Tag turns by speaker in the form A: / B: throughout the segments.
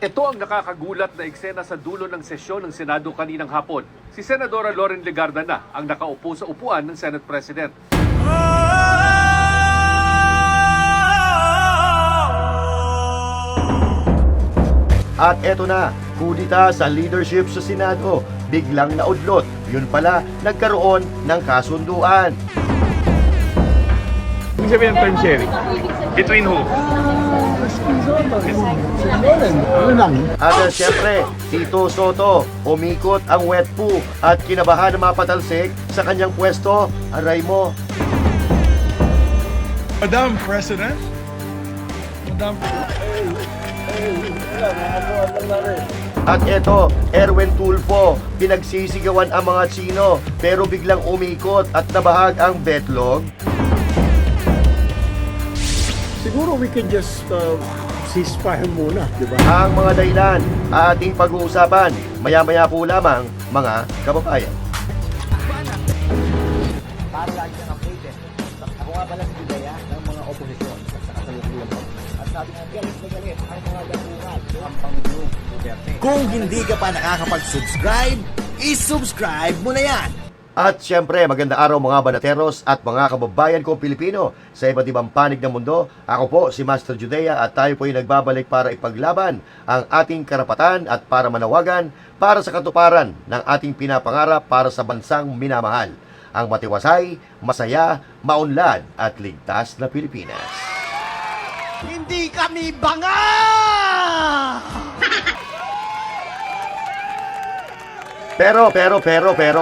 A: Ito ang nakakagulat na eksena sa dulo ng sesyon ng Senado kaninang hapon. Si Senadora Loren Legarda na ang nakaupo sa upuan ng Senate President.
B: At eto na, kudita sa leadership sa Senado. Biglang naudlot. Yun pala, nagkaroon ng kasunduan.
C: Ibig sabihin ng term sharing? Between who?
B: At siyempre, Tito Soto, umikot ang wet poo at kinabahan na mapatalsik sa kanyang pwesto. Aray mo.
C: Madam President? Madam
B: At eto, Erwin Tulfo, pinagsisigawan ang mga Chino pero biglang umikot at nabahag ang betlog.
D: Siguro we can just ceasefire muna, di ba?
B: Ang mga dahilan ating pag-uusapan maya-maya po lamang, mga kababayan.
E: Para lagi kang updated. Ako nga pala si Bidaya ng mga oposisyon at sa kasalukuyan mo. At sabi nga, galit na galit ang mga dapuhan ang Pangulong Duterte. Kung hindi ka pa nakakapag-subscribe, isubscribe mo na yan!
B: At syempre, magandang araw mga banateros at mga kababayan kong Pilipino sa iba't ibang panig ng mundo. Ako po si Master Judea at tayo po ay nagbabalik para ipaglaban ang ating karapatan at para manawagan para sa katuparan ng ating pinapangarap para sa bansang minamahal. Ang matiwasay, masaya, maunlad at ligtas na Pilipinas.
E: Hindi kami banga!
B: Pero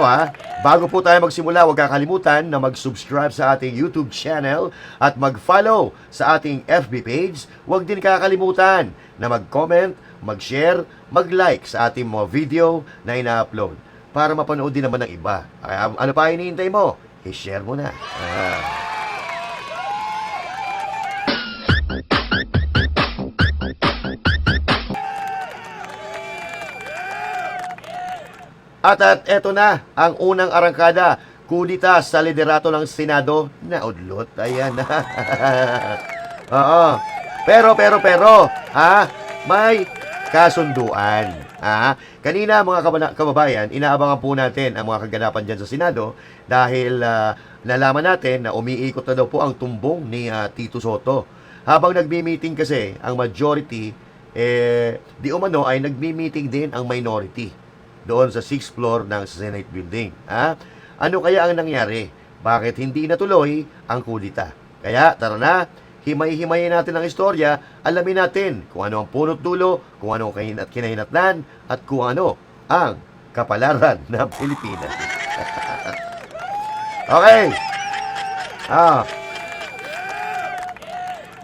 B: ha, bago po tayo magsimula, huwag kakalimutan na mag-subscribe sa ating YouTube channel at mag-follow sa ating FB page. Huwag din kakalimutan na mag-comment, mag-share, mag-like sa ating mga video na ina-upload para mapanood din naman ng iba. Kaya, ano pa hinihintay mo? I-share mo na. At eto na, ang unang arangkada, kudita sa liderato ng Senado na udlot. Ayan na. Oo. Pero, may kasunduan. Kanina mga kababayan, inaabangan po natin ang mga kaganapan dyan sa Senado dahil nalaman natin na umiikot na daw po ang tumbong ni Tito Soto. Habang nagmi-meeting kasi ang majority, di umano ay nagmi-meeting din ang minority doon sa 6th floor ng Senate building. Ano kaya ang nangyari? Bakit hindi natuloy ang kudita? Kaya tara na, himay-himayin natin ang istorya, alamin natin kung ano ang punot dulo, kung ano ang kinahinatnan, at kung ano ang kapalaran ng Pilipinas. Okay.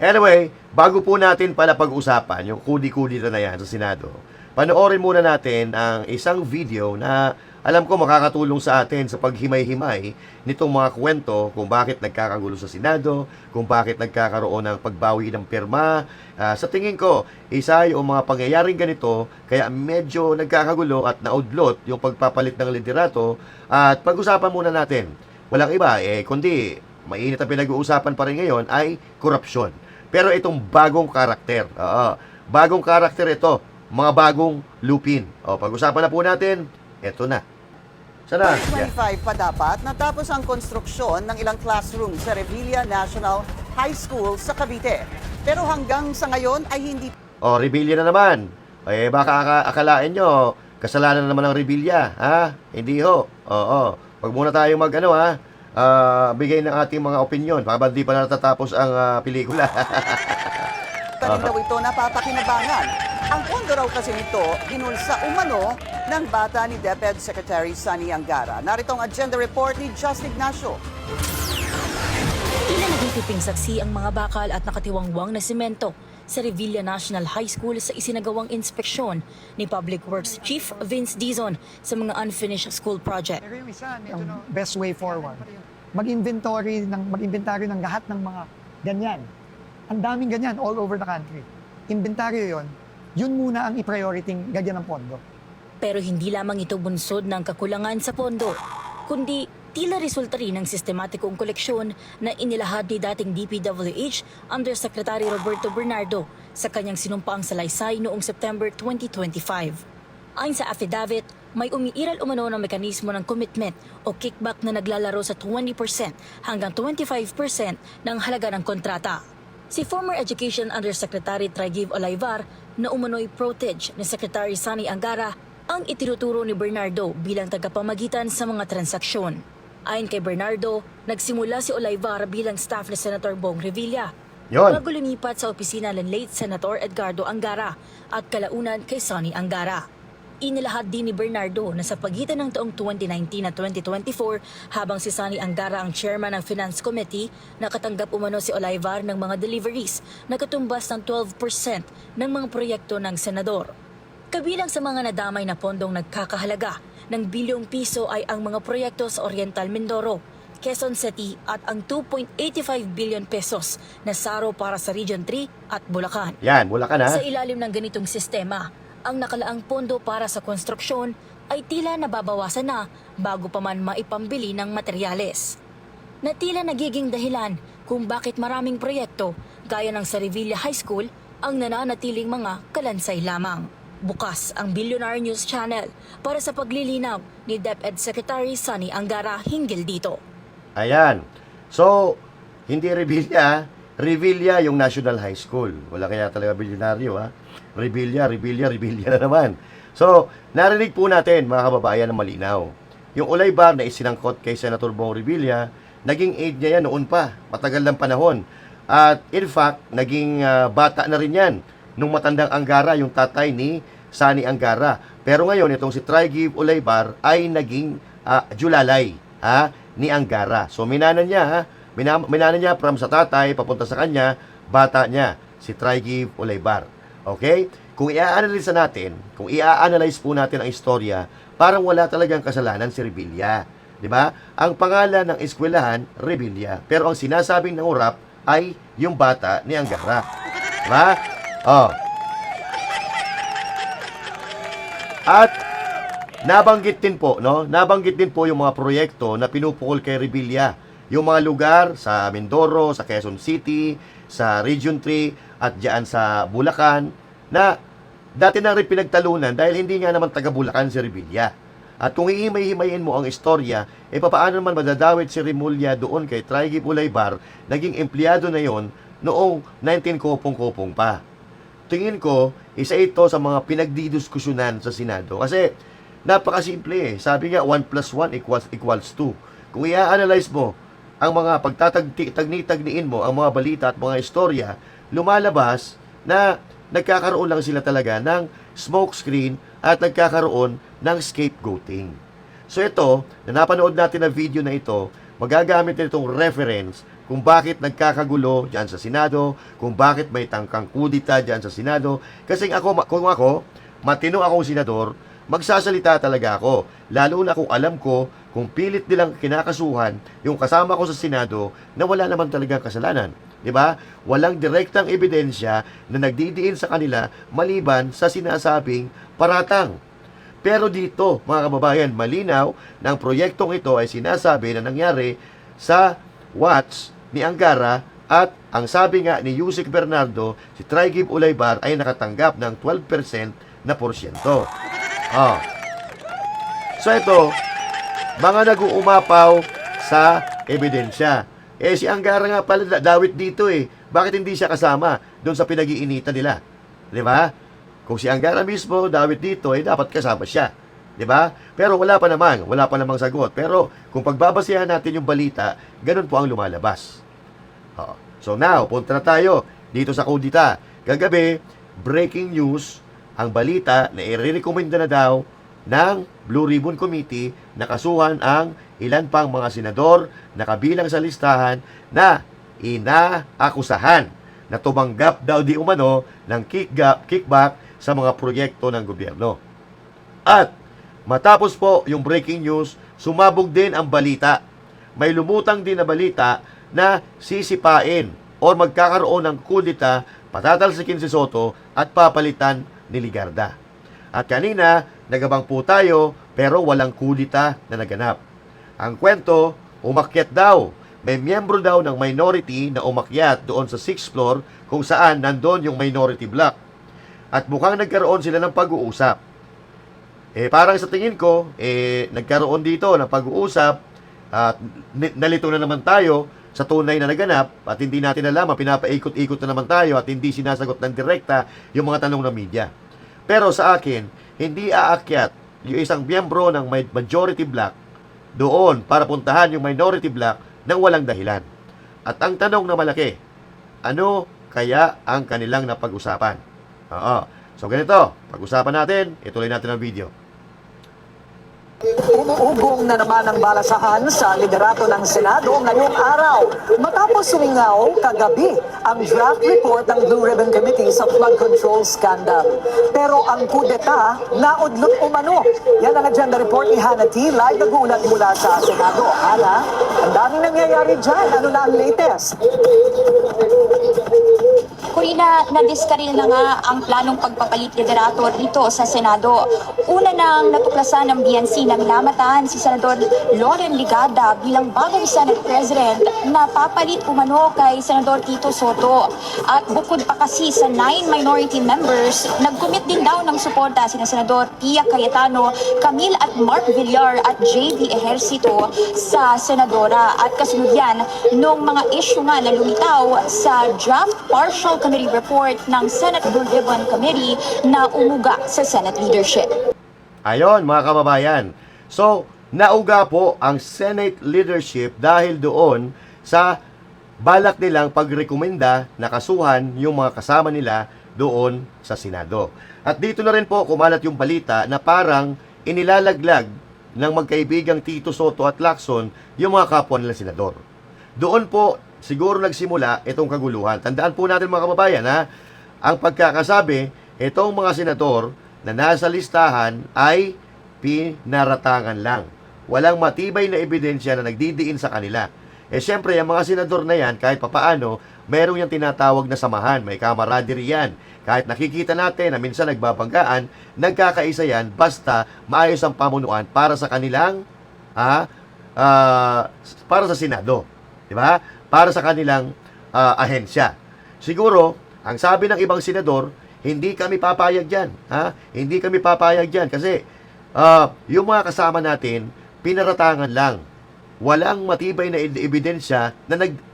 B: Anyway, bago po natin pala pag-usapan yung kudi-kudita na yan sa Senado, panoorin muna natin ang isang video na alam ko makakatulong sa atin sa paghimay-himay nitong mga kwento kung bakit nagkakagulo sa Senado, kung bakit nagkakaroon ng pagbawi ng pirma. Sa tingin ko, isa yung mga pangyayaring ganito kaya medyo nagkakagulo at naudlot yung pagpapalit ng liderato. At pag-usapan muna natin, walang iba kundi mainit ang pinag-uusapan pa rin ngayon ay korupsyon. Pero itong bagong karakter, bagong karakter ito, mga bagong lupin. Pag-usapan na po natin, eto na. Sana?
F: 2025 pa dapat natapos ang konstruksyon ng ilang classroom sa Revilla National High School sa Cavite. Pero hanggang sa ngayon ay hindi...
B: Revilla na naman. Baka akalain nyo, kasalanan na naman ng Revilla. Hindi ho. Pag muna tayo bigay ng ating mga opinion. Baka di pa natatapos ang pelikula.
F: Tanim daw ito napapakinabangan. Ang pondo raw kasi nito, ginulsa umano ng bata ni DepEd Secretary Sunny Angara. Narito ang agenda report ni Just Ignacio.
G: Tila nagtitiping saksi ang mga bakal at nakatiwangwang na semento sa Revilla National High School sa isinagawang inspeksyon ni Public Works Chief Vince Dizon sa mga unfinished school project.
H: Ang best way forward. Mag-inventory ng lahat ng mga ganyan. Ang daming ganyan all over the country. Inventaryo yun muna ang i-priority gagyan ng pondo.
G: Pero hindi lamang ito bunsod ng kakulangan sa pondo, kundi tila resulta rin ng sistematikong koleksyon na inilahad ni dating DPWH Undersecretary Roberto Bernardo sa kanyang sinumpaang salaysay noong September 2025. Ayon sa affidavit, may umiiral umano ng mekanismo ng commitment o kickback na naglalaro sa 20% hanggang 25% ng halaga ng kontrata. Si former Education Undersecretary Traigiv Olayvar na umano'y protege ni Secretary Sani Angara ang itinuturo ni Bernardo bilang tagapamagitan sa mga transaksyon. Ayon kay Bernardo, nagsimula si Olayvar bilang staff ni Senator Bong Revilla
B: Yon.
G: bago lumipat sa opisina ng late Senator Edgardo Angara at kalaunan kay Sani Angara. Inilahad din ni Bernardo na sa pagitan ng taong 2019 at 2024 habang si Sani Angara ang chairman ng Finance Committee, nakatanggap umano si Olayvar ng mga deliveries na katumbas ng 12% ng mga proyekto ng senador. Kabilang sa mga nadamay na pondong nagkakahalaga ng bilyong piso ay ang mga proyekto sa Oriental Mindoro, Quezon City at ang 2.85 billion pesos na saro para sa Region 3 at Bulacan.
B: Yan, Bulacan ha.
G: Sa ilalim ng ganitong sistema, ang nakalaang pondo para sa konstruksyon ay tila nababawasan na bago pa man maipambili ng materyales. Na tila nagiging dahilan kung bakit maraming proyekto gaya ng sa Revilla High School ang nananatiling mga kalansay lamang. Bukas ang Billionaire News Channel para sa paglilinaw ni DepEd Secretary Sani Angara hinggil dito.
B: Ayan. So, hindi Revilla yung National High School. Wala kaya talaga bilyonaryo ha. Revilla na naman. So, narinig po natin mga kababayan ng malinaw. Yung Olayvar na isinangkot kay Senator Bong Revilla, naging aide niya yan noon pa, matagal ng panahon. At in fact, naging bata na rin yan nung matandang Angara, yung tatay ni Sani Angara. Pero ngayon, itong si Traigiv Olayvar ay naging julalay ni Angara. So, minana niya, minana niya from sa tatay, papunta sa kanya, bata niya, si Traigiv Olayvar. Okay? Kung i-analyze natin, kung i-analyze po natin ang istorya, parang wala talagang kasalanan si Revilla. Di ba? Ang pangalan ng eskwelahan, Revilla. Pero ang sinasabing ng urap ay yung bata ni Angara. Di ba? Oh. At nabanggit din po, no? Nabanggit din po yung mga proyekto na pinupukol kay Revilla. Yung mga lugar sa Mindoro, sa Quezon City, sa Region 3 at diyan sa Bulacan na dati na rin pinagtalunan dahil hindi nga naman taga Bulacan si Revilla. At kung iimay-himayin mo ang istorya, paano naman madadawit si Remulla doon kay Traigiv Olayvar, naging empleyado na yon noong 19kopong-kopong pa. Tingin ko, isa ito sa mga pinagdidiskusyonan sa Senado kasi napakasimple Sabi nga 1 + 1 equals 2. Kung i-analyze mo ang mga pagtatagni-tagniin mo ang mga balita at mga istorya, lumalabas na nagkakaroon lang sila talaga ng smokescreen at nagkakaroon ng scapegoating. So ito, na napanood natin na video na ito, magagamit na itong reference kung bakit nagkakagulo dyan sa Senado, kung bakit may tangkang kudita dyan sa Senado. Kasi kung ako, matino akong senador, magsasalita talaga ako. Lalo na kung alam ko, kung pilit nilang kinakasuhan yung kasama ko sa Senado na wala naman talagang kasalanan. Di ba? Walang direktang ebidensya na nagdidiin sa kanila maliban sa sinasabing paratang. Pero dito, mga kababayan, malinaw na ang proyektong ito ay sinasabi na nangyari sa watch ni Angara at ang sabi nga ni Yusek Bernardo, si Traigiv Olayvar ay nakatanggap ng 12% na porsyento. So ito, mga nag-uumapaw sa ebidensya. Si Angara nga pala dawit dito Bakit hindi siya kasama doon sa pinag-iinitan nila? Di ba? Kung si Angara mismo dawit dito, dapat kasama siya. Di ba? Pero wala pa namang sagot. Pero kung pagbabasehan natin yung balita, ganun po ang lumalabas. So now, punta na tayo dito sa kudita. Kagabi, breaking news, ang balita na i-recommenda na daw ng Blue Ribbon Committee na kasuhan ang ilan pang mga senador na kabilang sa listahan na inaakusahan na tumanggap daw di umano ng kickback sa mga proyekto ng gobyerno. At matapos po yung breaking news, sumabog din ang balita. May lumutang din na balita na sisipain o magkakaroon ng kudita, patatalsikin si Soto at papalitan ni Ligarda. At kanina, nagabang po tayo pero walang kudita na naganap. Ang kwento, umakyat daw. may miyembro daw ng minority na umakyat doon sa 6th floor kung saan nandun yung minority block. At mukhang nagkaroon sila ng pag-uusap. Parang sa tingin ko, nagkaroon dito ng pag-uusap at nalito na naman tayo sa tunay na naganap at hindi natin alam, pinapaikot-ikot na naman tayo at hindi sinasagot ng direkta yung mga tanong ng media. Pero sa akin, hindi aakyat yung isang miyembro ng majority block doon para puntahan yung minority block nang walang dahilan. At ang tanong na malaki, ano kaya ang kanilang napag-usapan? So ganito, pag-usapan natin, ituloy natin ang video.
F: Umuugong na naman ang balasahan sa liderato ng Senado ngayong araw matapos sumingaw kagabi ang draft report ng Blue Ribbon Committee sa flood control scandal. Pero ang kudeta naudlot umano. Yan ang agenda report ni Hannah T. Live nag-uulat mula sa Senado. Hannah, ang daming nangyayari dyan. Ano na ang latest?
I: Corina, nadiskaril na nga ang planong pagpapalit liderato rito sa Senado. Una nang natuklasan ng BNC na minamataan si Senador Loren Ligada bilang bagong Senate President na papalit umano kay Senador Tito Soto. At bukod pa kasi sa 9 minority members, nag-commit din daw ng suporta sina Senador Pia Cayetano, Camille at Mark Villar at JV Ejercito sa Senadora. At kasunod yan, nung mga issue nga na lumitaw sa draft partial committee report ng Senate Blue Ribbon Committee na umuga sa Senate leadership.
B: Ayon mga kababayan. So, nauga po ang Senate leadership dahil doon sa balak nilang pagrekomenda na kasuhan yung mga kasama nila doon sa Senado. At dito na rin po kumalat yung balita na parang inilalaglag ng magkaibigang Tito Soto at Lacson yung mga kapwa nila senador. Doon po siguro nagsimula itong kaguluhan. Tandaan po natin mga kababayan ang pagkakasabi, itong mga senador na nasa listahan ay pinaratangan lang. Walang matibay na ebidensya na nagdidiin sa kanila. Siyempre, ang mga senador na yan, kahit papaano, merong yung tinatawag na samahan, may camaraderie yan. Kahit nakikita natin na minsan nagbabanggaan, nagkakaisa yan basta maayos ang pamunuan para sa kanilang para sa Senado. Di ba? Para sa kanilang ahensya. Siguro, ang sabi ng ibang senador, hindi kami papayag dyan. Hindi kami papayag dyan kasi yung mga kasama natin, pinaratangan lang. Walang matibay na ebidensya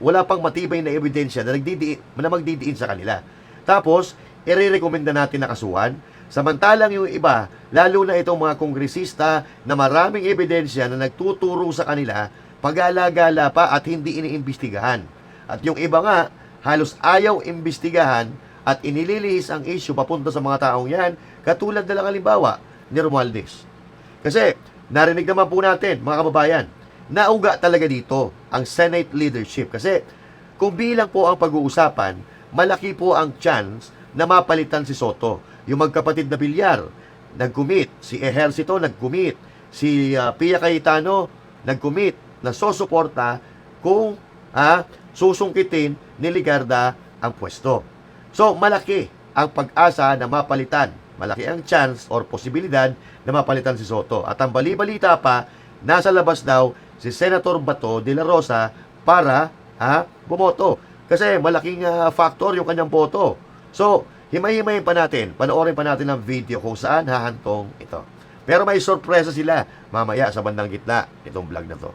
B: wala pang matibay na ebidensya na magdidiin sa kanila. Tapos, irerekomenda natin na kasuhan. Samantalang yung iba, lalo na itong mga kongresista na maraming ebidensya na nagtuturo sa kanila, pag-alagala pa at hindi iniimbestigahan. At yung iba nga, halos ayaw imbestigahan at inililihis ang issue papunta sa mga taong yan, katulad na lang halimbawa ni Romualdez. Kasi, narinig naman po natin, mga kababayan, nauga talaga dito ang Senate leadership. Kasi, kung bilang po ang pag-uusapan, malaki po ang chance na mapalitan si Soto. Yung magkapatid na Villar, nag-commit. Si Ejercito, nag-commit. Si Pia Cayetano, nag-commit na sosuporta kung susungkitin ni Ligarda ang pwesto. So, malaki ang pag-asa na mapalitan. Malaki ang chance or posibilidad na mapalitan si Soto. At ang bali-balita pa, nasa labas daw si Senator Bato de la Rosa para bumoto. Kasi malaking factor yung kanyang boto. So, himay-himayin pa natin, panoorin pa natin ang video kung saan hahantong ito. Pero may sorpresa sila mamaya sa bandang gitna itong vlog na to.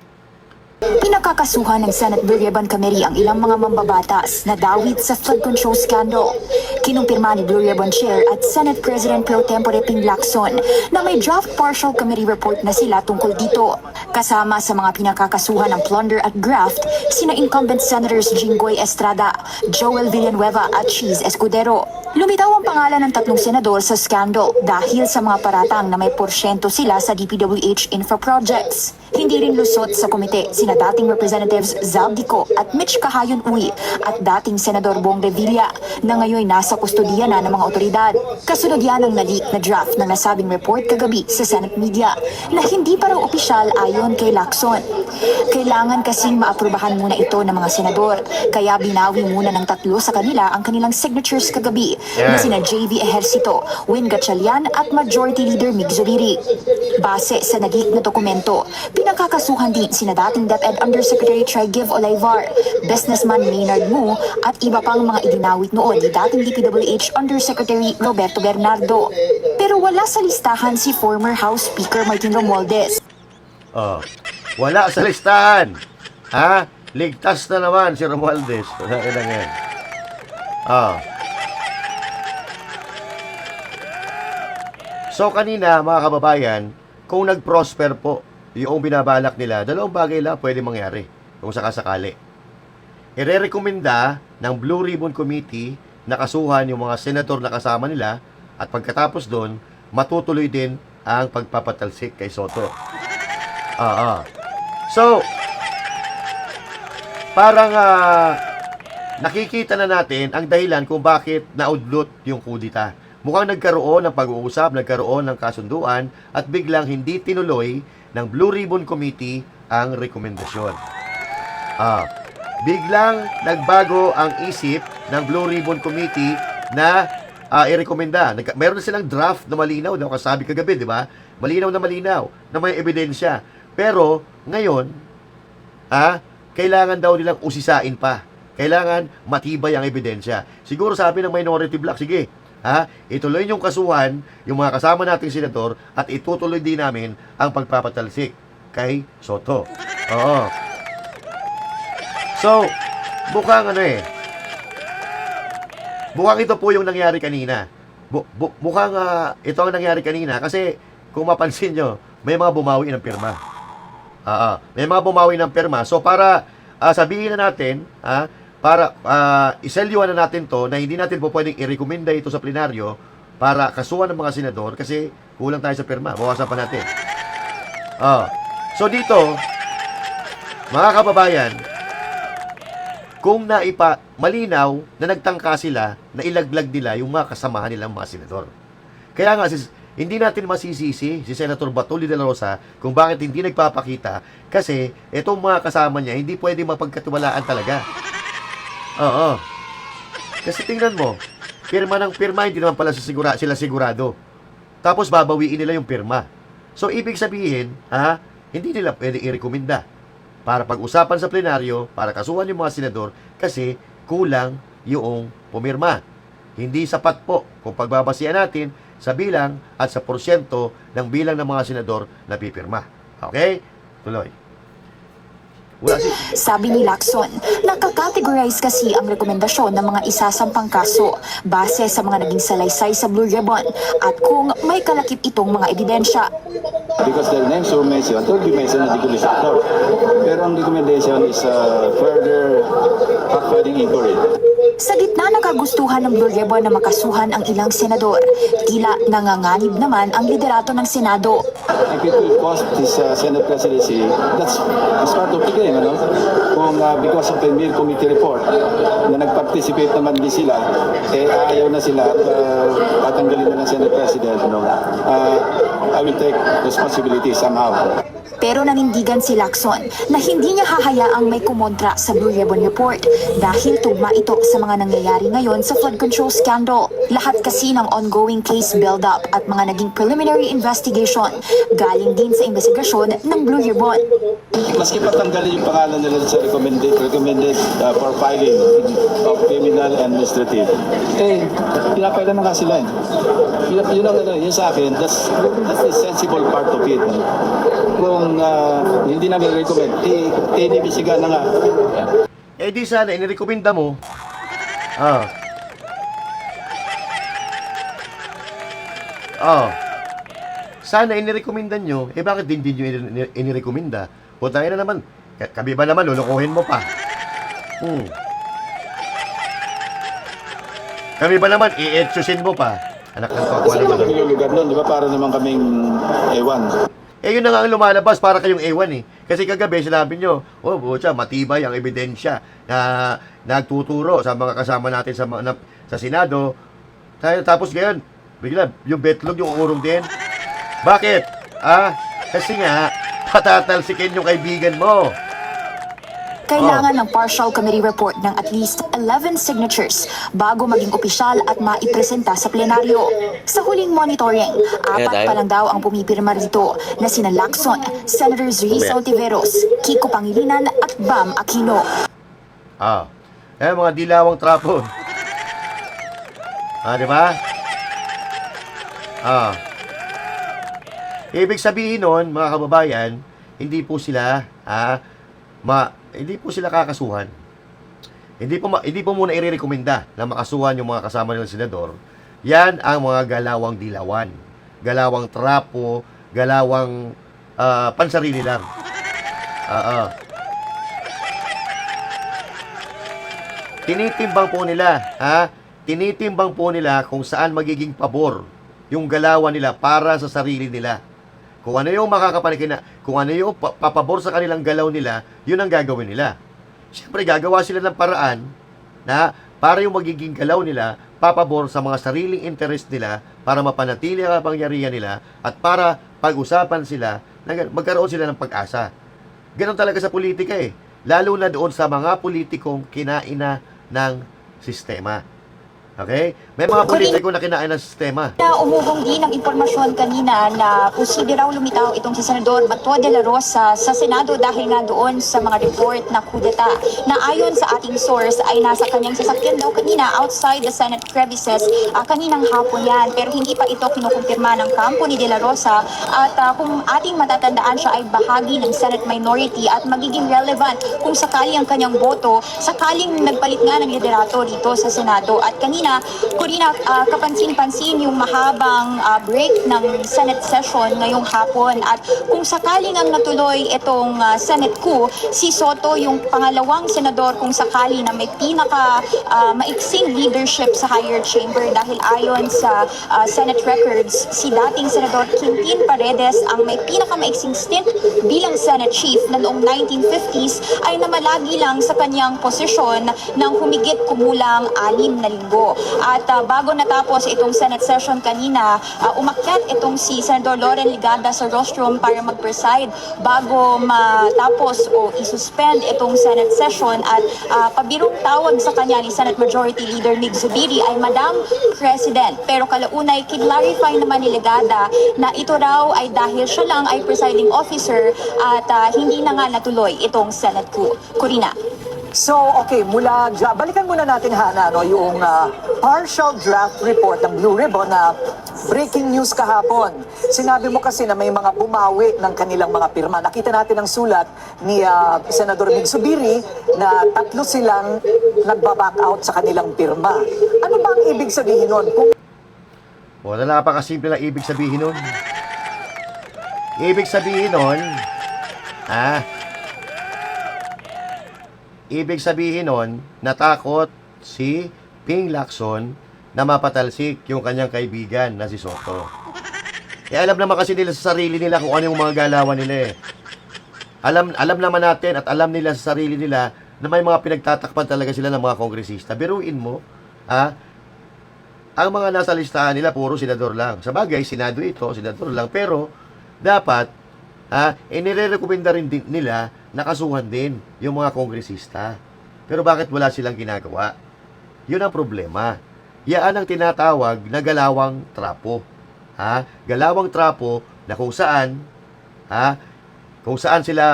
I: Pinakakasuhan ng Senate Blue Ribbon Committee ang ilang mga mambabatas na dawit sa flood control scandal. Kinumpirma ni Blue Ribbon Chair at Senate President Pro Tempore Ping Lacson na may draft partial committee report na sila tungkol dito. Kasama sa mga pinakakasuhan ng plunder at graft, sina incumbent Senators Jinggoy Estrada, Joel Villanueva at Cheese Escudero. Lumitaw ang pangalan ng 3 senador sa scandal dahil sa mga paratang na may porsyento sila sa DPWH infra projects. Hindi rin lusot sa komite sina dating Representatives Zaldico at Mitch Kahayon Uy at dating Senador Bong Revilla na ngayon nasa kustodiya na ng mga otoridad. Kasunod yan ang nalik na draft ng nasabing report kagabi sa Senate media na hindi pa raw opisyal ayon kay Lacson. Kailangan kasing maaprubahan muna ito ng mga senador kaya binawi muna ng 3 sa kanila ang kanilang signatures kagabi na sina JV Ejercito, Win Gatchalian at Majority Leader Mig Zubiri. Base sa nagik na dokumento, pinakakasuhan din sina dating DepEd Undersecretary Undersecretary Trigiv Olivar, businessman Maynard Mu, at iba pang mga idinawit noon ni dating DPWH Undersecretary Roberto Bernardo. Pero wala sa listahan si former House Speaker Martin Romualdez.
B: Oh, wala sa listahan. Ha? Ligtas na naman si Romualdez. Wala na yan. Oh. So kanina, mga kababayan, kung nag-prosper po yung binabalak nila, dalawang bagay lang pwede mangyari kung sakasakali. Ire-rekomenda ng Blue Ribbon Committee na kasuhan yung mga senator na kasama nila at pagkatapos doon, matutuloy din ang pagpapatalsik kay Soto. So, parang nakikita na natin ang dahilan kung bakit naudlot yung kudita. Mukhang nagkaroon ng pag-uusap, nagkaroon ng kasunduan at biglang hindi tinuloy ng Blue Ribbon Committee ang rekomendasyon. Biglang nagbago ang isip ng Blue Ribbon Committee na irekomenda. Meron na silang draft na malinaw, daw kasabi kagabi, di ba? Malinaw na may ebidensya. Pero ngayon, kailangan daw nilang usisain pa. Kailangan matibay ang ebidensya. Siguro sabi ng minority bloc, sige, ituloy yung kasuhan, yung mga kasama nating senador, at itutuloy din namin ang pagpapatalsik kay Soto. Oo. So, mukhang mukhang ito po yung nangyari kanina. Mukhang ito ang nangyari kanina kasi kung mapansin nyo, may mga bumawi ng pirma. May mga bumawi ng pirma. So, para sabihin na natin, para iselyuhan na natin to na hindi natin po pwedeng i-recommenda ito sa plenaryo para kasuhan ng mga senador kasi kulang tayo sa pirma. Bawasan pa natin. So dito, mga kababayan, kung malinaw na nagtangka sila na ilaglag nila yung mga kasamahan nilang mga senador. Kaya nga, hindi natin masisisi si Senator Batuli de la Rosa kung bakit hindi nagpapakita kasi itong mga kasama niya hindi pwede mapagkatiwalaan talaga. Oo. Kasi tingnan mo, pirma ng pirma, hindi naman pala sila sigurado. Tapos babawiin nila yung pirma. So, ibig sabihin, hindi nila pwede i-rekomenda para pag-usapan sa plenaryo, para kasuhan yung mga senador, kasi kulang yung pumirma. Hindi sapat po kung pagbabasihan natin sa bilang at sa porsyento ng bilang ng mga senador na pipirma. Okay? Tuloy.
I: Sabi ni Lacson, nakakategorize kasi ang rekomendasyon ng mga isasampang kaso base sa mga naging salaysay sa Blue Ribbon at kung may kalakip itong mga ebidensya.
J: Because the names were mentioned, will be mentioned at the commission floor. Pero ang recommendation is further fact-finding inquiry.
I: Sa gitna ng kagustuhan ng Blue Ribbon na makasuhan ang ilang senador, tila nanganganib naman ang liderato ng Senado.
J: If it will cost his Senate presidency, that's part of the game, ano? Kung because of the Mir Committee report na nag-participate naman din sila, ayaw na sila at tatanggalin na ng Senate President, ano? I will take responsibility somehow.
I: Pero nanindigan si Lacson na hindi niya hahayaang may kumontra sa Blue Ribbon Report dahil tugma ito sa mga nangyayari ngayon sa flood control scandal. Lahat kasi ng ongoing case build-up at mga naging preliminary investigation galing din sa investigasyon ng Blue Ribbon.
J: Maski patanggalin yung pangalan nila sa recommended for filing of criminal and administrative, pinapailan na nga sila. Yun sa akin, that's the sensible part of it. Kung hindi namin recommend, inibisigan na nga.
B: Di sana, inirekomenda mo. Sana inirekomenda nyo, bakit din nyo inirekomenda? Punta na naman, kami ba naman, lulukuhin mo pa? Kami ba naman, i-etsusin mo pa? Anak ng
J: Kasi naman kami lulugar nun, di ba? Para naman kaming ewan.
B: Yun na nga ang lumalabas para kayong ewan Kasi kagabi sinabi nyo, butya, matibay ang ebidensya na nagtuturo sa mga kasama natin sa Senado. Tapos ngayon, bigla, yung betlog, yung urong din. Bakit? Kasi nga, patatalsikin yung kaibigan mo.
I: kailangan ng partial committee report ng at least 11 signatures bago maging opisyal at maipresenta sa plenaryo. Sa huling monitoring, 4 pa lang daw ang pumipirma rito na sina Lacson, Senators Rizal Tiveros, Kiko Pangilinan at Bam Aquino.
B: Mga dilawang trapo. Di ba? Ibig sabihin nun, mga kababayan, hindi po sila kakasuhan. Hindi po muna irerekomenda na makasuhan yung mga kasama nilang senador. Yan ang mga galawang dilawan, galawang trapo, galawang pansarili lang. Tinitimbang po nila kung saan magiging pabor yung galawan nila para sa sarili nila. Kung ano yung kung ano yung papabor sa kanilang galaw nila, yun ang gagawin nila. Siyempre, gagawa sila ng paraan na para yung magiging galaw nila, papabor sa mga sariling interest nila para mapanatili ang kapangyarihan nila at para pag-usapan sila, magkaroon sila ng pag-asa. Ganon talaga sa politika eh. Lalo na doon sa mga politikong kinaina ng sistema. Okay? May mga politiko na kinain ng sistema.
I: Umugong din ang impormasyon kanina na posible raw lumitaw itong si Senador Bato de la Rosa sa Senado dahil nga doon sa mga report na kudeta na ayon sa ating source ay nasa kanyang sasakyan daw kanina outside the Senate premises kaninang hapon yan. Pero hindi pa ito kinukumpirma ng kampo ni de la Rosa at kung ating matatandaan siya ay bahagi ng Senate minority at magiging relevant kung sakali ang kanyang boto sakaling nagpalit nga ng liderato dito sa Senado. At kanina, Corina, kapansin-pansin yung mahabang break ng Senate session ngayong hapon at kung sakaling ang natuloy itong Senate coup, si Soto yung pangalawang senador kung sakali na may pinaka maiksing leadership sa higher chamber dahil ayon sa Senate records, si dating Senador Quintin Paredes ang may pinaka maiksing stint bilang Senate Chief na noong 1950s ay namalagi lang sa kanyang posisyon ng humigit kumulang 6 na linggo. At bago natapos itong Senate session kanina, umakyat itong si Senador Loren Ligada sa rostrum para mag-preside bago matapos o isuspend itong Senate session at pabirong tawag sa kanya ni Senate Majority Leader Mig Zubiri ay Madam President. Pero kalaunay kinlarify naman ni Ligada na ito raw ay dahil siya lang ay presiding officer at hindi na nga natuloy itong Senate coup. Corina.
F: So, okay, mula dyan, balikan muna natin, Hana, yung partial draft report ng Blue Ribbon na breaking news kahapon. Sinabi mo kasi na may mga bumawi ng kanilang mga pirma. Nakita natin ang sulat ni Senador Mig Zubiri na 3 silang nagbaback out sa kanilang pirma. Ano ba ang ibig sabihin nun?
B: Wala, napakasimple lang ibig sabihin nun. Ibig sabihin nun, ibig sabihin nun, natakot si Ping Lacson na mapatalsik yung kanyang kaibigan na si Soto. Alam naman kasi nila sa sarili nila kung ano yung mga galawan nila eh. Alam naman natin at alam nila sa sarili nila na may mga pinagtatakpan talaga sila ng mga kongresista. Biruin mo, ang mga nasa listahan nila puro senador lang. Sa bagay, senado ito, senador lang. Pero, dapat, inirekomenda rin din nila nakasuhan din yung mga kongresista. Pero bakit wala silang ginagawa? Yun ang problema. Yan ang tinatawag na galawang trapo. Galawang trapo na kung saan sila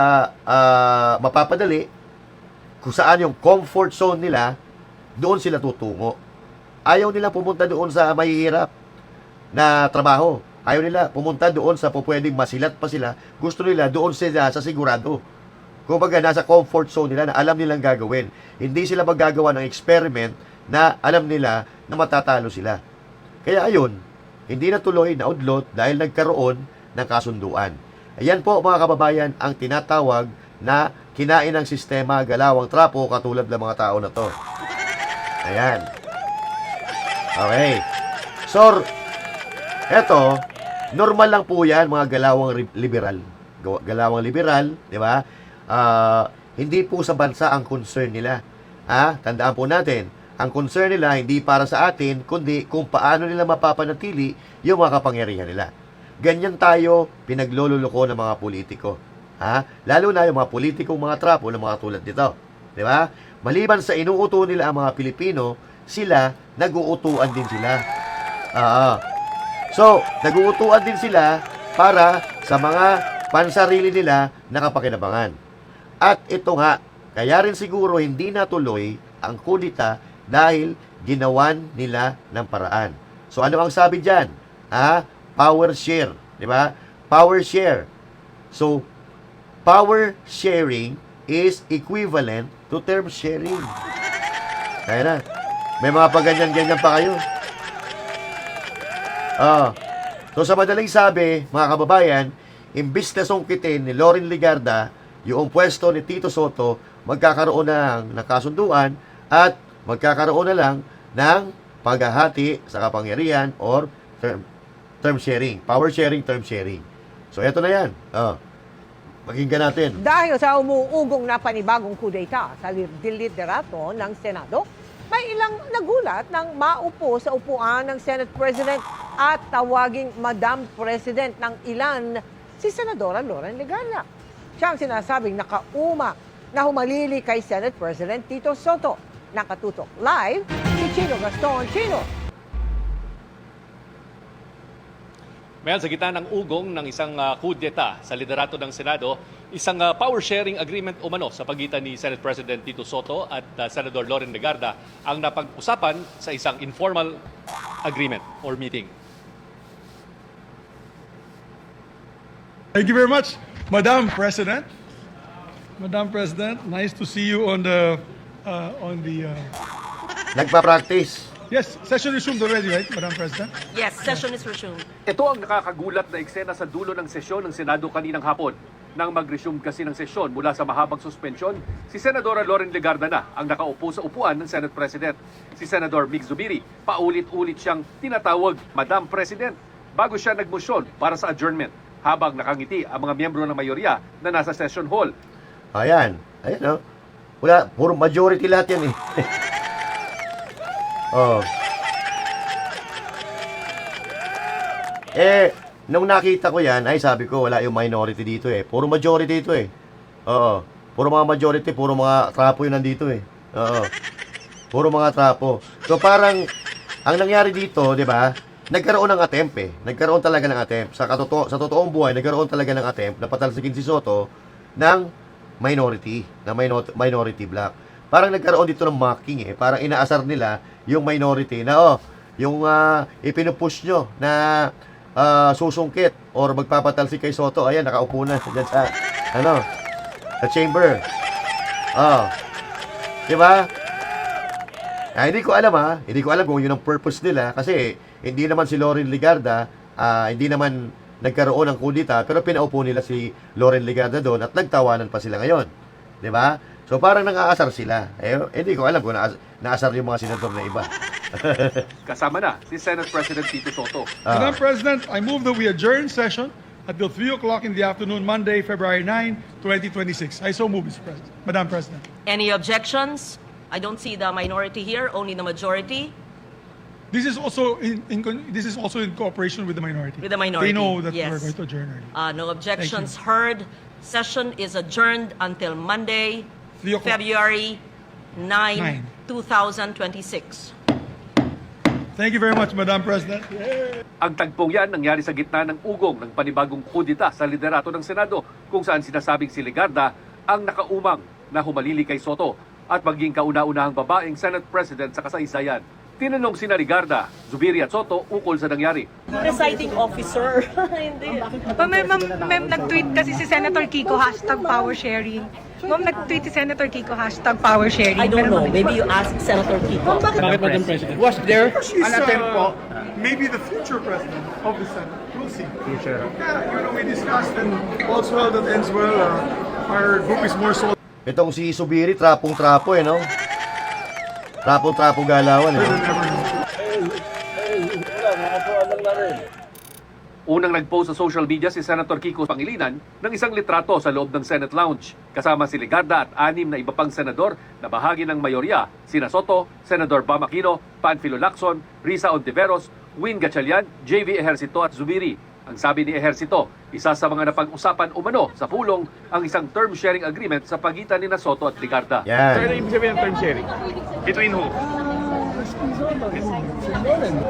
B: mapapadali, kung saan yung comfort zone nila, doon sila tutungo. Ayaw nila pumunta doon sa mahihirap na trabaho. Ayaw nila pumunta doon sa pwedeng masilat pa sila. Gusto nila doon sila sa sigurado. Kumbaga, nasa comfort zone nila na alam nilang gagawin. Hindi sila maggagawa ng experiment na alam nila na matatalo sila. Kaya ayun, hindi natuloy na udlot dahil nagkaroon ng kasunduan. Ayan po mga kababayan ang tinatawag na kinain ng sistema galawang trapo katulad ng mga tao na to. Ayan. Okay. So, eto, normal lang po yan mga galawang liberal. Galawang liberal, di ba? Hindi po sa bansa ang concern nila. Tandaan po natin, ang concern nila hindi para sa atin, kundi kung paano nila mapapanatili yung mga kapangyarihan nila. Ganyan tayo pinaglololoko ng mga politiko. Lalo na yung mga politikong mga trapo ng mga tulad nito. Di ba? Maliban sa inuuto nila ang mga Pilipino, sila, nag-uutuan din sila. So, nag-uutuan din sila para sa mga pansarili nila na kapakinabangan. At ito nga, kaya rin siguro hindi natuloy ang kudita dahil ginawan nila ng paraan. So, ano ang sabi dyan? Power share. Di ba? Power share. So, power sharing is equivalent to term sharing. Kaya na. May mga paganyan-ganyan pa kayo. So, sa madaling sabi, mga kababayan, imbis na sungkitin ni Loren Legarda yung pwesto ni Tito Soto, magkakaroon ng kasunduan at magkakaroon na lang ng paghahati sa kapangyarihan or term sharing. Power sharing, term sharing. So, eto na yan. Pakinggan natin.
K: Dahil sa umuugong na panibagong kudeta sa liderato ng Senado, may ilang nagulat nang maupo sa upuan ng Senate President at tawaging Madam President ng ilan si Senadora Loren Legarda. Siya ang sinasabing nakauma na humalili kay Senate President Tito Soto. Nakatutok live si Chino Gaston. Chino!
A: Mayan, sa gitna ng ugong ng isang kudeta sa liderato ng Senado, isang power sharing agreement umano sa pagitan ni Senate President Tito Soto at Senador Loren Legarda ang napag-usapan sa isang informal agreement or meeting.
C: Thank you very much, Madam President. Madam President, nice to see you on the
B: Nagpa-practice.
C: Yes, session resumed already, right, Madam President?
G: Yes, session is resumed.
A: Ito ang nakakagulat na eksena sa dulo ng sesyon ng Senado kaninang hapon. Nang mag-resume kasi ng sesyon mula sa mahabang suspensyon, si Senadora Loren Legarda na ang nakaupo sa upuan ng Senate President. Si Senador Mig Zubiri, paulit-ulit siyang tinatawag Madam President bago siya nagmosyon para sa adjournment habang nakangiti ang mga miyembro ng mayorya na nasa session hall.
B: Ayan. Ayan, Wala, puro majority lahat yan nung nakita ko yan, ay sabi ko, wala yung minority dito Puro majority dito Puro mga majority, puro mga trapo yun nandito Puro mga trapo. So parang, ang nangyari dito, di ba, nagkaroon ng attempt Nagkaroon talaga ng attempt. Sa totoong buhay, nagkaroon talaga ng attempt na patalsikin si Soto ng minority block. Parang nagkaroon dito ng mocking Parang inaasar nila yung minority na yung ipinupush nyo na susungkit or magpapatalsik kay Soto. Ayan, nakaupo na dyan sa sa chamber. Diba? Hindi ko alam Hindi ko alam kung yun ang purpose nila kasi hindi naman si Loren Legarda, hindi naman nagkaroon ng kudita pero pinaupo nila si Loren Legarda doon at nagtawanan pa sila ngayon. Diba? So parang nang-aasar sila. Hindi ko alam kung naasar yung mga senador na iba.
A: Kasama na si Senate President Tito Soto.
C: Madam President, I move that we adjourn session until 3 o'clock in the afternoon, Monday, February 9, 2026. I so move, Mr. President. Madam President.
G: Any objections? I don't see the minority here, only the majority.
C: This is also in cooperation with the minority.
G: With the minority,
C: They know that
G: yes.
C: we're going to adjourn early.
G: No objections heard. Session is adjourned until Monday,
C: 3 o'clock.
G: February 9, 2026.
C: Thank you very much, Madam President.
A: Ang tagpong yan nangyari sa gitna ng ugong ng panibagong kudita sa liderato ng Senado kung saan sinasabing si Legarda ang nakaumang na humalili kay Soto at maging kauna-unahang babaeng Senate President sa kasaysayan. Tinanong sina Legarda, Zubiri at Soto ukol sa nangyari.
G: Presiding officer. Hindi.
K: Ma'am, nag-tweet kasi si Senator Kiko, #power sharing. Ma'am, nag-tweet si Senator Kiko, #power sharing.
G: I don't know. Maybe you ask Senator Kiko.
C: Bakit, Madam President? Was there an attempt po? Maybe the future president of the Senate. We'll see. Future. We discussed and all's well that ends well. Our group is more solid.
B: Itong si Zubiri, trapong-trapo no? Trapo-trapo galawan
A: Unang nag-post sa social media si Senator Kiko Pangilinan ng isang litrato sa loob ng Senate Lounge. Kasama si Legarda at 6 na iba pang senador na bahagi ng mayorya, sina Soto, Senador Bam Aquino, Panfilo Lacson, Risa Ontiveros, Win Gatchalian, JV Ejercito at Zubiri. Ang sabi ni Ejercito, isa sa mga napag-usapan umano sa pulong ang isang term sharing agreement sa pagitan ni Soto at Ligarda.
B: Yan.
C: ibig sabihin ng term sharing? Between who?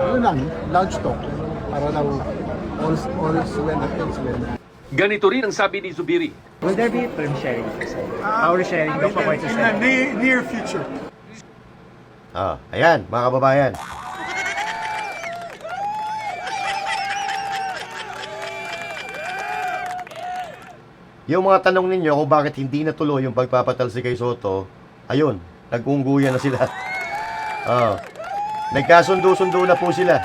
D: Ano lang, large talk. Para daw all when happens when.
A: Ganito rin ang sabi ni Zubiri.
E: Will there be term sharing? Power sharing
C: In the near future.
B: Ayan, mga kababayan. Yung mga tanong ninyo kung bakit hindi natuloy yung pagpapatalsi kay Soto, ayun, nag-ungguyan na sila. Nagkasundo-sundo na po sila.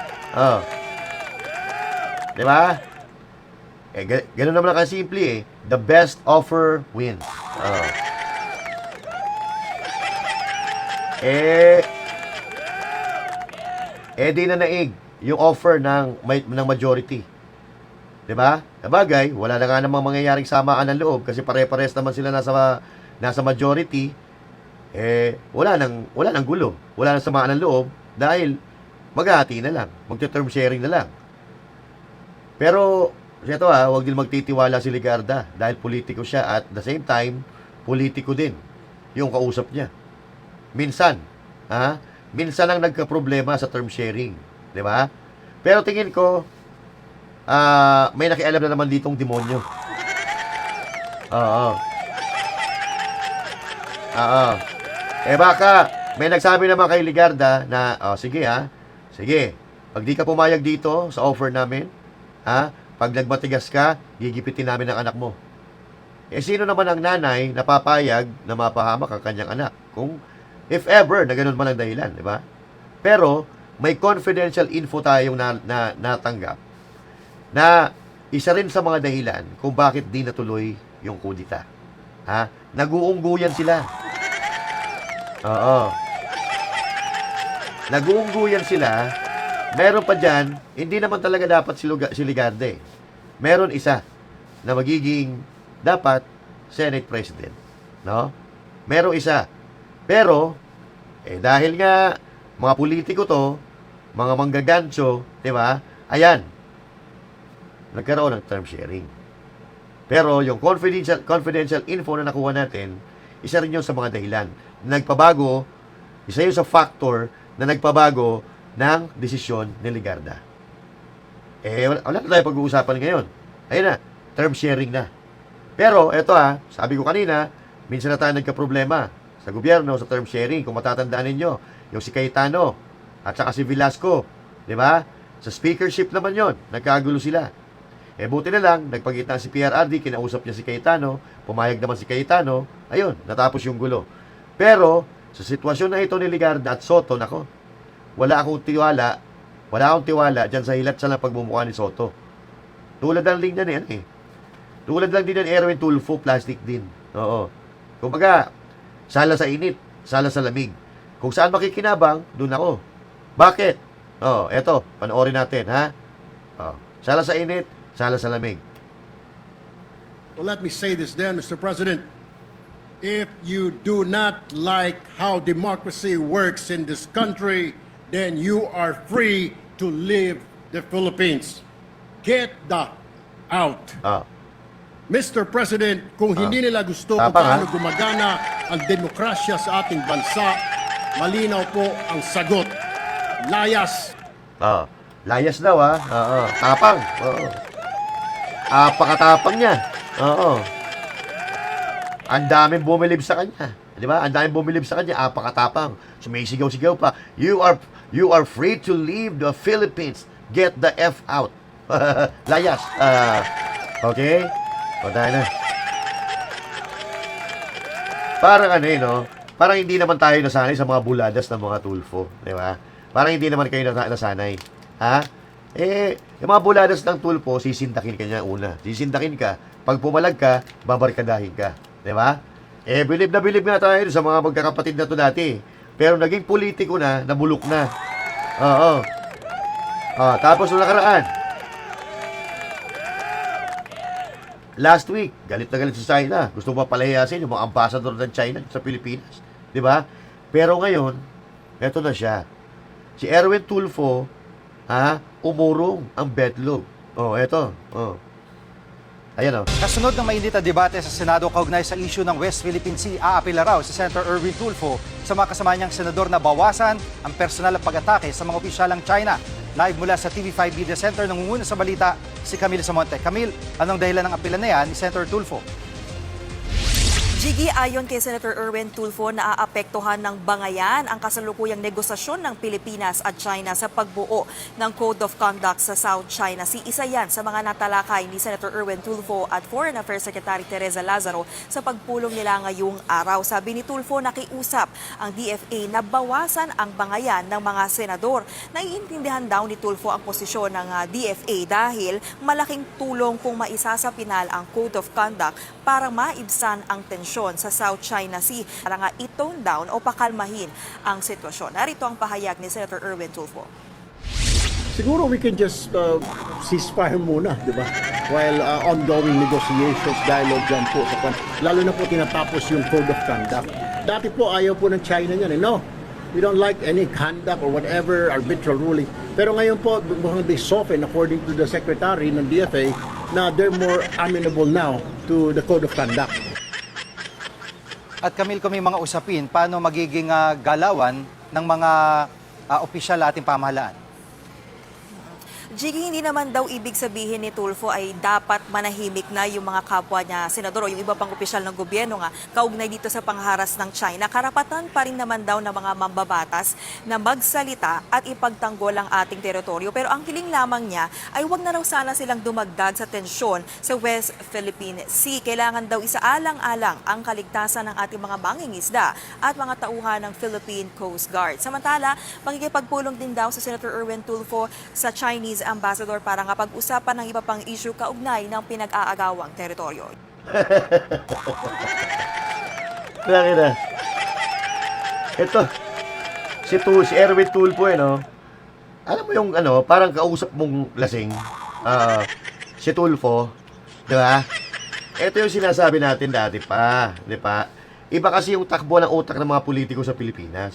B: Di ba? Ganun naman ang simple eh. The best offer wins. Di na naig yung offer ng majority. 'Di ba? Sabagay, wala na nga namang mangyayaring samaan ng loob kasi pare-pares naman sila nasa majority. Wala nang gulo. Wala nang samaan ng loob dahil maghahati na lang, magte-term sharing na lang. Pero ito huwag din magtitiwala si Ligarda dahil politiko siya at the same time, politiko din yung kausap niya. Minsan lang nagka-problema sa term sharing, 'di ba? Pero tingin ko may nakialam na naman ditong demonyo. Baka may nagsabi naman kay Ligarda na sige, pag di ka pumayag dito sa offer namin, pag nagmatigas ka, gigipitin namin ang anak mo. Sino naman ang nanay na papayag na mapahamak ang kanyang anak? Kung if ever na ganun man ang dahilan, di ba? Pero may confidential info tayong natanggap na isa rin sa mga dahilan kung bakit di natuloy yung kudita. Nag-uungguyan sila. Nag-uungguyan sila. Meron pa dyan, hindi naman talaga dapat si Ligarda. Meron isa na magiging dapat Senate President. No? Meron isa. Pero, dahil nga mga politiko to, mga manggagancho, di ba? Ayan, nagkaroon ng term sharing. Pero yung confidential info na nakuha natin, isa rin yun sa mga dahilan. Nagpabago, isa yun sa factor na nagpabago ng desisyon ni Ligarda. Wala na tayo pag-uusapan ngayon. Ayun na, term sharing na. Pero, eto sabi ko kanina, minsan na tayo nagka-problema sa gobyerno, sa term sharing. Kung matatandaan ninyo, yung si Cayetano at saka si Velasco, di ba? Sa speakership naman yon, nagkagulo sila. Buti na lang, nagpagitna si PRRD, kinausap niya si Cayetano, pumayag naman si Cayetano, ayun, natapos yung gulo. Pero, sa sitwasyon na ito ni Ligarda at Soto, nako, wala akong tiwala dyan sa hilat sa pagmumukha ni Soto. Tulad lang din yan Tulad lang din yan Erwin Tulfo, plastic din. Oo. Kumbaga, sala sa init, sala sa lamig. Kung saan makikinabang, doon ako. Bakit? Eto, panoorin natin, sala sa init, sala sa lamig.
L: Well, let me say this then, Mr. President. If you do not like how democracy works in this country, then you are free to leave the Philippines. Get the out. Mr. President, kung hindi nila gusto kung paano gumagana ang demokrasya sa ating bansa, malinaw po ang sagot. Layas.
B: Layas daw Tapang. Pakatapang niya. Ang daming bumilib sa kanya. Di ba? Ang daming bumilib sa kanya. Pakatapang. Sumisigaw-sigaw pa. You are free to leave the Philippines. Get the F out. Layas. Okay? Tayo na. Parang parang hindi naman tayo nasanay sa mga buladas ng mga Tulfo. Di ba? Parang hindi naman kayo nasanay. Yung mga buladas ng Tulfo, sisindakin ka niya una. Sisindakin ka. Pag pumalag ka, babarkadahin ka. Di ba? Bilib na bilib nga tayo sa mga magkakapatid na to dati. Pero naging politiko na, nabulok na. Tapos nung nakaraan, last week, galit na galit sa China. Gusto mo palayasin yung mga ambassador ng China sa Pilipinas. Di ba? Pero ngayon, eto na siya. Si Erwin Tulfo, umurong ang bedlog. Oh, eto. Oh. Ayan, oh.
M: Kasunod ng mainit na debate sa Senado kaugnay sa issue ng West Philippine Sea, aapela raw si Senator Erwin Tulfo sa mga kasama niyang senador na bawasan ang personal na pag-atake sa mga opisyalang China. Live mula sa TV5 Media Center, nangunguna sa balita si Camille Samonte. Camille, anong dahilan ng apela na yan ni Senator Tulfo?
G: Jiggy, ayon kay Senator Erwin Tulfo, naaapektuhan ng bangayan ang kasalukuyang negosasyon ng Pilipinas at China sa pagbuo ng Code of Conduct sa South China Sea. Isa yan sa mga natalakay ni Senator Erwin Tulfo at Foreign Affairs Secretary Teresa Lazaro sa pagpulong nila ngayong araw. Sabi ni Tulfo, nakiusap ang DFA na bawasan ang bangayan ng mga senador. Naiintindihan daw ni Tulfo ang posisyon ng DFA dahil malaking tulong kung maisasapinal ang Code of Conduct para maibsan ang tensyon sa South China Sea para nga i-tone down o pakalmahin ang sitwasyon. Narito ang pahayag ni Senator Erwin Tulfo.
L: Siguro we can just ceasefire muna, di ba? While ongoing negotiations, dialogue dyan po. Lalo na po tinatapos yung Code of Conduct. Dati po ayaw po ng China yan. No, we don't like any conduct or whatever arbitral ruling. Pero ngayon po, mukhang they soften according to the Secretary ng DFA na they're more amenable now to the Code of Conduct.
M: At Camille, kung may mga usapin, paano magiging galawan ng mga opisyal na ating pamahalaan?
G: Jiggy, hindi naman daw ibig sabihin ni Tulfo ay dapat manahimik na yung mga kapwa niya senador o yung iba pang opisyal ng gobyerno nga kaugnay dito sa pangharas ng China. Karapatan pa rin naman daw ng mga mambabatas na magsalita at ipagtanggol ang ating teritoryo. Pero ang hiling lamang niya ay wag na raw sana silang dumagdag sa tensyon sa West Philippine Sea. Kailangan daw isaalang-alang ang kaligtasan ng ating mga mangingisda at mga tauhan ng Philippine Coast Guard. Samantala, makikipagpulong din daw sa Senator Erwin Tulfo sa Chinese Ambassador para nga pag-usapan ng iba pang issue kaugnay ng pinag-aagawang teritoryo.
B: Laki na. Ito, si Erwin Tulfo, no? Alam mo yung, parang kausap mong lasing, si Tulfo, di ba? Ito yung sinasabi natin dati pa, di ba? Iba kasi yung takbo ng utak ng mga politiko sa Pilipinas.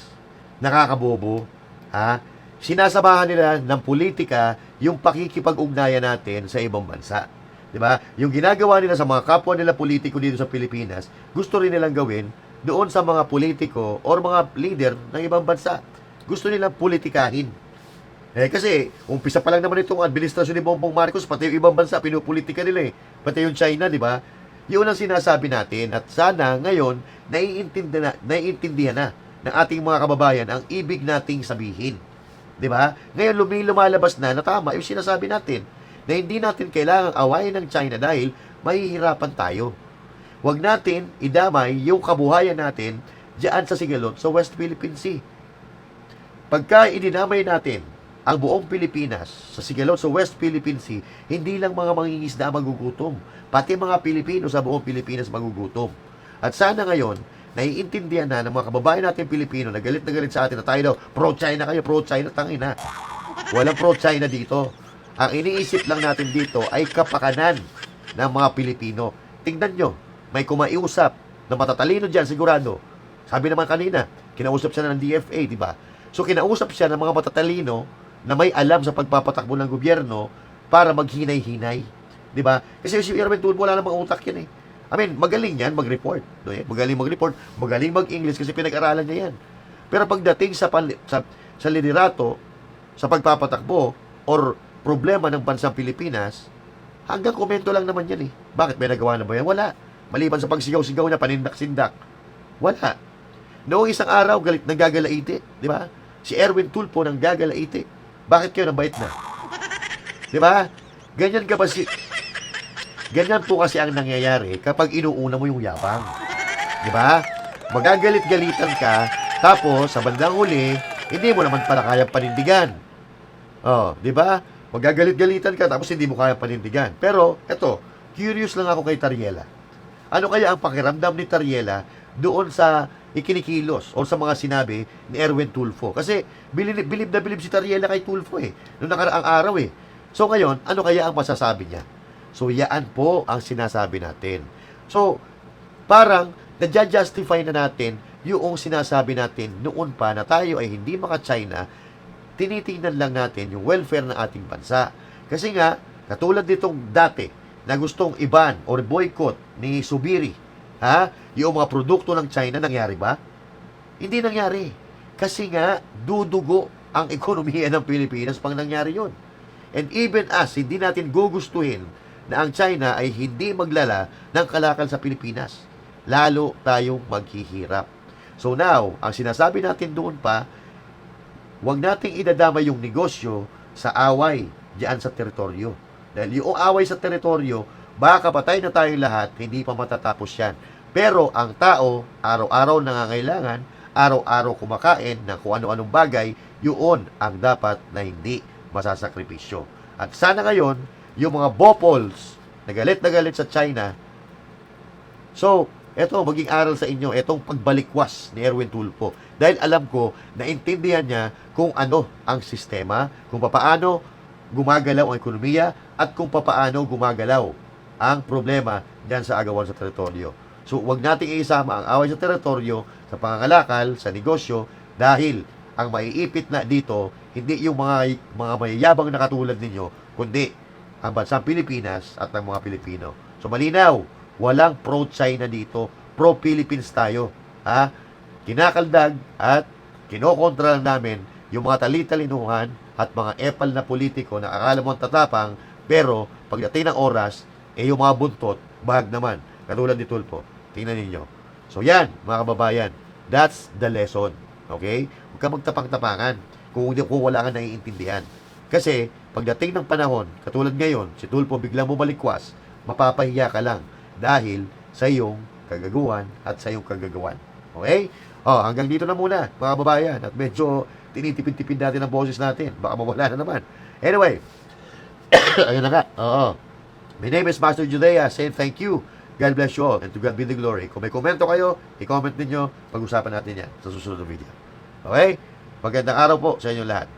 B: Nakakabobo, ha? Sinasabahan nila ng politika yung pakikipag-ugnayan natin sa ibang bansa. 'Di ba? Yung ginagawa nila sa mga kapwa nila politiko dito sa Pilipinas, gusto rin nilang gawin doon sa mga politiko or mga leader ng ibang bansa. Gusto nilang politikahin. Kasi umpisa pa lang naman itong administrasyon ni Bongbong Marcos, pati yung ibang bansa pinupolitika nila eh. Pati yung China, 'di ba? Yun ang sinasabi natin at sana ngayon naiintindihan na ng ating mga kababayan ang ibig nating sabihin. 'Di ba? Ngayon lumalabas na tama yung sinasabi natin na hindi natin kailangang awayin ng China dahil mahihirapan tayo. Huwag natin idamay yung kabuhayan natin diyan sa sigalot sa West Philippine Sea. Pagka idinamay natin ang buong Pilipinas sa sigalot sa West Philippine Sea, hindi lang mga mangingisda magugutom, pati mga Pilipino sa buong Pilipinas magugutom. At sana ngayon naiintindihan na ng mga kababayan natin Pilipino na galit sa atin na tayo daw, pro-China kayo, pro-China, tangina. Walang pro-China dito. Ang iniisip lang natin dito ay kapakanan ng mga Pilipino. Tingnan nyo, may kumaiusap na matatalino dyan, sigurado. Sabi naman kanina, kinausap siya ng DFA, di ba? So kinausap siya ng mga matatalino na may alam sa pagpapatakbo ng gobyerno para maghinay-hinay. Di ba? Kasi si Erwin Tulfo wala namang utak yan eh. Magaling yan mag-report. No, eh? Magaling mag-report, magaling mag-English kasi pinag-aralan niya yan. Pero pagdating sa liderato, sa pagpapatakbo, or problema ng bansang Pilipinas, hanggang komento lang naman yan eh. Bakit may nagawa na ba yan? Wala. Maliban sa pagsigaw-sigaw niya, panindak-sindak. Wala. Noong isang araw, nanggagalaiti. Di ba? Si Erwin Tulfo nanggagalaiti. Bakit kayo nabait na? Di ba? Ganyan po kasi ang nangyayari kapag inuuna mo yung yabang. Di ba? Magagalit-galitan ka, tapos sa bandang huli, hindi mo naman pala kayang panindigan. Di ba? Magagalit-galitan ka, tapos hindi mo kayang panindigan. Pero, eto, curious lang ako kay Tariela. Ano kaya ang pakiramdam ni Tariela doon sa ikinikilos o sa mga sinabi ni Erwin Tulfo? Kasi, bilib na bilib si Tariela kay Tulfo eh, noong nakaraang araw eh. So, ngayon, ano kaya ang masasabi niya? So, yaan po ang sinasabi natin. So, parang nadja-justify na natin yung sinasabi natin noon pa na tayo ay hindi maka-China, tinitingnan lang natin yung welfare ng ating bansa. Kasi nga, Katulad nitong dati na gustong iban or boycott ni Subiri, yung mga produkto ng China, nangyari ba? Hindi nangyari. Kasi nga, dudugo ang ekonomiya ng Pilipinas pang nangyari yun. And even as, hindi natin gugustuhin na ang China ay hindi maglala ng kalakal sa Pilipinas. Lalo tayong maghihirap. So now, ang sinasabi natin doon pa, huwag nating idadama yung negosyo sa away diyan sa teritoryo. Dahil yung away sa teritoryo, baka patay na tayong lahat, hindi pa matatapos yan. Pero ang tao, araw-araw nangangailangan, araw-araw kumakain ng kung ano-anong bagay, yun ang dapat na hindi masasakripisyo. At sana ngayon, yung mga bopols na galit sa China, so, eto, maging aral sa inyo, etong pagbalikwas ni Erwin Tulfo. Dahil alam ko, naintindihan niya kung ano ang sistema, kung papaano gumagalaw ang ekonomiya, at kung papaano gumagalaw ang problema dyan sa agawan sa teritoryo. So, huwag nating isama ang away sa teritoryo, sa pangangalakal, sa negosyo, dahil ang maiipit na dito, hindi yung mga mayayabang na katulad ninyo, kundi ang bansang Pilipinas at ang mga Pilipino. So, malinaw, walang pro-China dito, pro-Philippines tayo. Kinakaldag at kinokontra lang namin yung mga talitalinuhan at mga epal na politiko na akala mo ang tatapang, pero pagdating ng oras, yung mga buntot, bahag naman. Katulad ni Tulfo. Tingnan ninyo. So yan, mga kababayan, that's the lesson. Okay? Huwag ka magtapang-tapangan kung wala kang naiintindihan. Kasi, pagdating ng panahon, katulad ngayon, si Tulfo biglang bumalikwas, mapapahiya ka lang dahil sa iyong kagaguhan at sa iyong kagagawan. Okay? Hanggang dito na muna, mga kababayan. At medyo tinitipid-tipid natin ang boses natin. Baka mawala na naman. Anyway, ayun na nga. My name is Master Judea saying thank you. God bless you all and to God be the glory. Kung may komento kayo, i-comment ninyo. Pag-usapan natin yan sa susunod na video. Okay? Magandang araw po sa inyong lahat.